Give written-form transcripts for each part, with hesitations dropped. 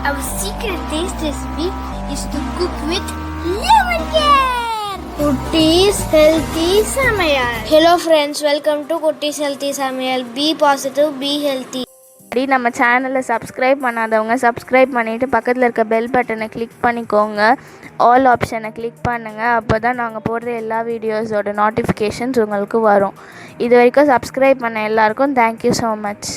Our secret taste recipe is to cook with lemon care. Kutti's Healthy Samayal. Hello friends, welcome to Kutti's Healthy Samayal. Be positive, be healthy. நம்ம சேனலை subscribe பண்ணாதவங்க subscribe பண்ணிவிட்டு பக்கத்தில் இருக்க bell பட்டனை click பண்ணிக்கோங்க. All ஆப்ஷனை click பண்ணுங்கள். அப்போ தான் நாங்கள் போடுற எல்லா வீடியோஸோட நோட்டிஃபிகேஷன்ஸ் உங்களுக்கு வரும். இது வரைக்கும் சப்ஸ்கிரைப் பண்ண எல்லாருக்கும் தேங்க்யூ ஸோ மச்.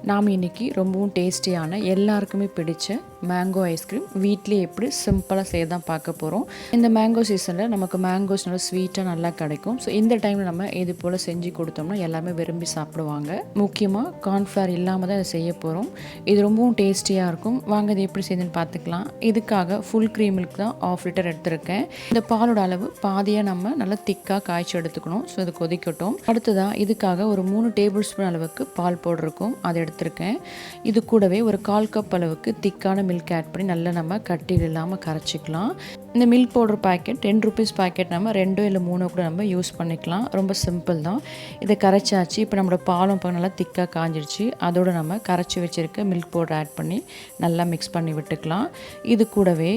நாம் இன்றைக்கி ரொம்பவும் டேஸ்டியான எல்லாருக்குமே பிடிச்ச மேங்கோ ஐஸ்கிரீம் வீட்லேயே எப்படி சிம்பிளாக செய்ய தான் பார்க்க போகிறோம். இந்த மேங்கோ சீசனில் நமக்கு மேங்கோஸ் நல்லா ஸ்வீட்டாக நல்லா கிடைக்கும். ஸோ இந்த டைமில் நம்ம இது போல் செஞ்சு கொடுத்தோம்னா எல்லாமே விரும்பி சாப்பிடுவாங்க. முக்கியமாக கார்ன்ஃப்ளவர் இல்லாமல் தான் இதை செய்ய போகிறோம். இது ரொம்பவும் டேஸ்டியாக இருக்கும். வாங்க இது எப்படி செய்யுதுன்னு பார்த்துக்கலாம். இதுக்காக ஃபுல் க்ரீம் மில்க் தான் 1/2 லிட்டர் எடுத்திருக்கேன். இந்த பாலோட அளவு பாதியாக நம்ம நல்லா திக்காக காய்ச்சி எடுத்துக்கணும். ஸோ இது கொதிக்கட்டும். அடுத்ததாக இதுக்காக ஒரு 3 டேபிள் ஸ்பூன் அளவுக்கு பால் போட்டிருக்கோம், அதை எடுத்திருக்கேன். இது கூடவே ஒரு 1/4 கப் அளவுக்கு திக்கான மில்க் ஆட் பண்ணி நல்லா நம்ம கட்டி இல்லாமல் கரைச்சிக்கலாம். இந்த milk powder packet 10 rupees packet நம்ம 2 இல்லை 3 கூட நம்ம யூஸ் பண்ணிக்கலாம். ரொம்ப சிம்பிள் தான். இதை கரைச்சாச்சு. இப்போ நம்மளோட பாலும் நல்லா திக்காக காஞ்சிடுச்சு. அதோடு நம்ம கரைச்சி வச்சுருக்க மில்க் பவுடர் ஆட் பண்ணி நல்லா மிக்ஸ் பண்ணி விட்டுக்கலாம். இது கூடவே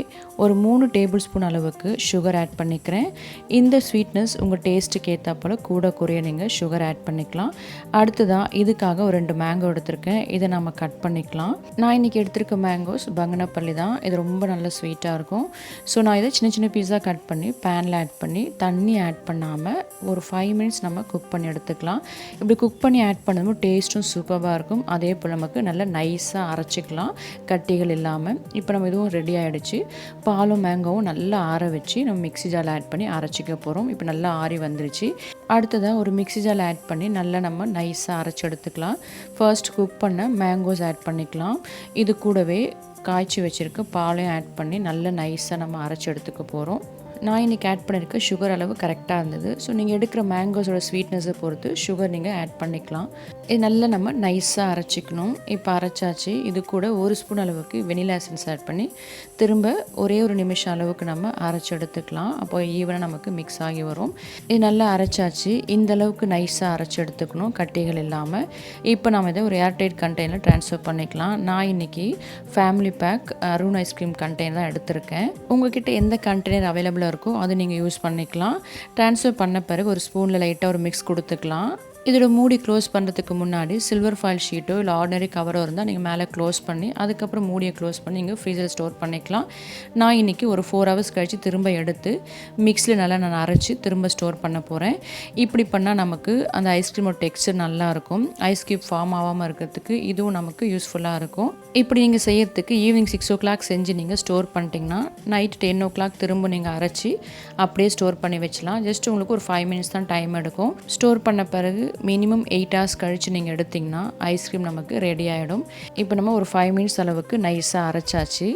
ஒரு 3 டேபிள் ஸ்பூன் அளவுக்கு சுகர் ஆட் பண்ணிக்கிறேன். இந்த ஸ்வீட்னஸ் உங்கள் டேஸ்ட்டுக்கு ஏற்ற போல் கூட குறைய நீங்கள் சுகர் ஆட் பண்ணிக்கலாம். அடுத்ததான் இதுக்காக ஒரு 2 மேங்கோ எடுத்திருக்கேன். இதை நம்ம கட் பண்ணிக்கலாம். நான் இன்றைக்கி எடுத்திருக்க மேங்கோஸ் பங்கனப்பள்ளி தான். இது ரொம்ப நல்ல ஸ்வீட்டாக இருக்கும். ஸோ நான் இதை சின்ன சின்ன பீஸாக கட் பண்ணி பேனில் ஆட் பண்ணி தண்ணி ஆட் பண்ணாமல் ஒரு 5 மினிட்ஸ் நம்ம குக் பண்ணி எடுத்துக்கலாம். இப்படி குக் பண்ணி ஆட் பண்ணும்போது டேஸ்ட்டும் சூப்பராக இருக்கும். அதே போல் நமக்கு நல்லா நைஸாக அரைச்சிக்கலாம், கட்டிகள் இல்லாமல். இப்போ நம்ம இதுவும் ரெடி ஆகிடுச்சு. பாலும் மேங்கோவும் நல்லா ஆற வச்சு நம்ம மிக்ஸி ஜாரில் ஆட் பண்ணி அரைச்சிக்க போகிறோம். இப்போ நல்லா ஆறி வந்துருச்சு. அடுத்ததாக ஒரு மிக்ஸி ஜாரில் ஆட் பண்ணி நல்லா நம்ம நைஸாக அரைச்சி எடுத்துக்கலாம். ஃபர்ஸ்ட் குக் பண்ண மேங்கோஸ் ஆட் பண்ணிக்கலாம். இது கூடவே காய்ச்சி வச்சுருக்க பாலையும் ஆட் பண்ணி நல்லா நைஸாக நம்ம அரைச்சி எடுத்துக்க போகிறோம். நான் இன்றைக்கி ஆட் பண்ணியிருக்க சுகர் அளவு கரெக்டாக இருந்தது. ஸோ நீங்கள் எடுக்கிற மேங்கோஸோட ஸ்வீட்னஸை பொறுத்து சுகர் நீங்கள் ஆட் பண்ணிக்கலாம். இது நல்லா நம்ம நைஸாக அரைச்சிக்கணும். இப்போ அரைச்சாச்சு. இது கூட 1 ஸ்பூன் அளவுக்கு வெனிலா எசன்ஸ் ஆட் பண்ணி திரும்ப ஒரே ஒரு நிமிஷம் அளவுக்கு நம்ம அரைச்சி எடுத்துக்கலாம். அப்போ ஈவனாக நமக்கு மிக்ஸ் ஆகி வரும். இது நல்லா அரைச்சாச்சு. இந்த அளவுக்கு நைஸாக அரைச்சி எடுத்துக்கணும், கட்டிகள் இல்லாமல். இப்போ நம்ம இதை ஒரு ஏர்டைட் கண்டெய்னர் ட்ரான்ஸ்ஃபர் பண்ணிக்கலாம். நான் இன்றைக்கி family pack Arun ice cream container தான் எடுத்திருக்கேன். உங்கள்கிட்ட எந்த கண்டெய்னர் அவைலபிளாக இருக்கோ அது நீங்கள் யூஸ் பண்ணிக்கலாம். ட்ரான்ஸ்ஃபர் பண்ண பிறகு ஒரு ஸ்பூனில் லைட்டாக ஒரு மிக்ஸ் கொடுத்துக்கலாம். இதோட மூடி க்ளோஸ் பண்ணுறதுக்கு முன்னாடி சில்வர் ஃபாயில் ஷீட்டோ இல்லை ஆர்டினரி கவரோ இருந்தால் நீங்கள் மேலே க்ளோஸ் பண்ணி அதுக்கப்புறம் மூடியை க்ளோஸ் பண்ணி நீங்கள் ஃப்ரீசரில் ஸ்டோர் பண்ணிக்கலாம். நான் இன்றைக்கி ஒரு 4 ஹவர்ஸ் கழித்து திரும்ப எடுத்து மிக்ஸில் நல்லா நான் அரைச்சி திரும்ப ஸ்டோர் பண்ண போகிறேன். இப்படி பண்ணால் நமக்கு அந்த ஐஸ்கிரீமோட டெக்ஸ்சர் நல்லாயிருக்கும். ஐஸ் க்யூப் ஃபார்ம் ஆகாமல் இருக்கிறதுக்கு இதுவும் நமக்கு யூஸ்ஃபுல்லாக இருக்கும். இப்படி நீங்கள் செய்யறதுக்கு ஈவினிங் 6 o'clock செஞ்சு நீங்கள் ஸ்டோர் பண்ணிட்டீங்கன்னா நைட் 10 o'clock திரும்ப நீங்கள் அரைச்சி அப்படியே ஸ்டோர் பண்ணி வச்சலாம். ஜஸ்ட் உங்களுக்கு ஒரு 5 மினிட்ஸ் தான் டைம் எடுக்கும். ஸ்டோர் பண்ண பிறகு மினிமம் 8 hours கழித்து நீங்கள் எடுத்திங்கன்னா ஐஸ்கிரீம் நமக்கு ரெடி ஆகிடும். இப்போ நம்ம ஒரு 5 மினிட்ஸ் அளவுக்கு நைஸாக அரைச்சாச்சு.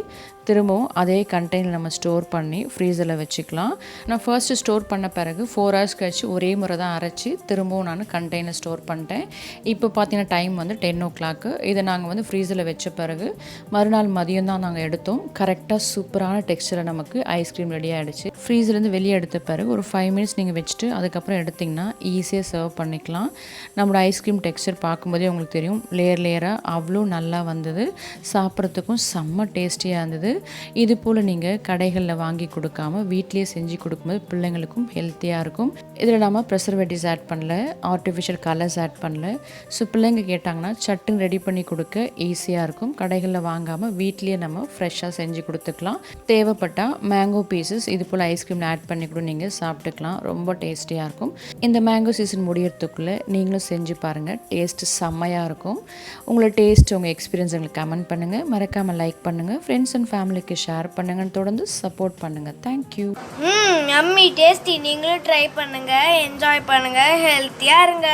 திரும்பவும் அதே கண்டெய்னர் நம்ம ஸ்டோர் பண்ணி ஃப்ரீசரில் வச்சுக்கலாம். நான் ஃபர்ஸ்ட்டு ஸ்டோர் பண்ண பிறகு 4 hours கழிச்சு ஒரே முறை தான் அரைச்சி திரும்பவும் நான் கண்டெய்னர் ஸ்டோர் பண்ணிட்டேன். இப்போ பார்த்தீங்கன்னா டைம் வந்து 10 o'clock. இதை நாங்கள் வந்து ஃப்ரீசரில் வச்ச பிறகு மறுநாள் மதியம் தான் நாங்கள் எடுத்தோம். கரெக்டாக சூப்பரான டெக்ஸ்சரில் நமக்கு ஐஸ்கிரீம் ரெடி ஆகிடுச்சு. ஃப்ரீசர்லேருந்து வெளியே எடுத்த பிறகு ஒரு 5 மினிட்ஸ் நீங்கள் வச்சுட்டு அதுக்கப்புறம் எடுத்திங்கன்னா ஈஸியாக சர்வ் பண்ணிக்கலாம். நம்மளோட ஐஸ்கிரீம் டெக்ஸ்சர் பார்க்கும்போதே உங்களுக்கு தெரியும், லேயராக அவ்வளோ நல்லா வந்தது. சாப்பிட்றதுக்கும் செம்ம டேஸ்டியாக இருந்தது. இது போல் நீங்கள் கடைகளில் வாங்கி கொடுக்காமல் வீட்லேயே செஞ்சு கொடுக்கும்போது பிள்ளைங்களுக்கும் ஹெல்த்தியாக இருக்கும். இதில் நம்ம ப்ரெசர்வேட்டிவ்ஸ் ஆட் பண்ணல, ஆர்டிஃபிஷியல் கலர்ஸ் ஆட் பண்ணல. ஸோ பிள்ளைங்க கேட்டாங்கன்னா சட்டுன்னு ரெடி பண்ணி கொடுக்க ஈஸியாக இருக்கும். கடைகளில் வாங்காமல் வீட்லேயே நம்ம ஃப்ரெஷ்ஷாக செஞ்சு கொடுத்துக்கலாம். தேவைப்பட்டால் மேங்கோ பீசஸ் இது போல் ஐஸ்கிரீமில் ஆட் பண்ணி கூட நீங்கள் சாப்பிட்டுக்கலாம். ரொம்ப டேஸ்டியாக இருக்கும். இந்த மேங்கோ சீசன் முடியறதுக்குள்ளே நீங்களும் செஞ்சு பாருங்கள். டேஸ்ட்டு செம்மையாக இருக்கும். உங்களோட டேஸ்ட் உங்கள் எக்ஸ்பீரியன்ஸ் எங்களுக்கு கமெண்ட் பண்ணுங்கள். மறக்காமல் லைக் பண்ணுங்கள். ஃப்ரெண்ட்ஸ் அண்ட் ஃபேமிலிக்கு ஷேர் பண்ணுங்கன்னு தொடர்ந்து சப்போர்ட் பண்ணுங்கள். தேங்க்யூ. Yummy tasty. நீங்களும் ட்ரை பண்ணுங்கள், என்ஜாய் பண்ணுங்கள், ஹெல்த்தியாக இருங்க.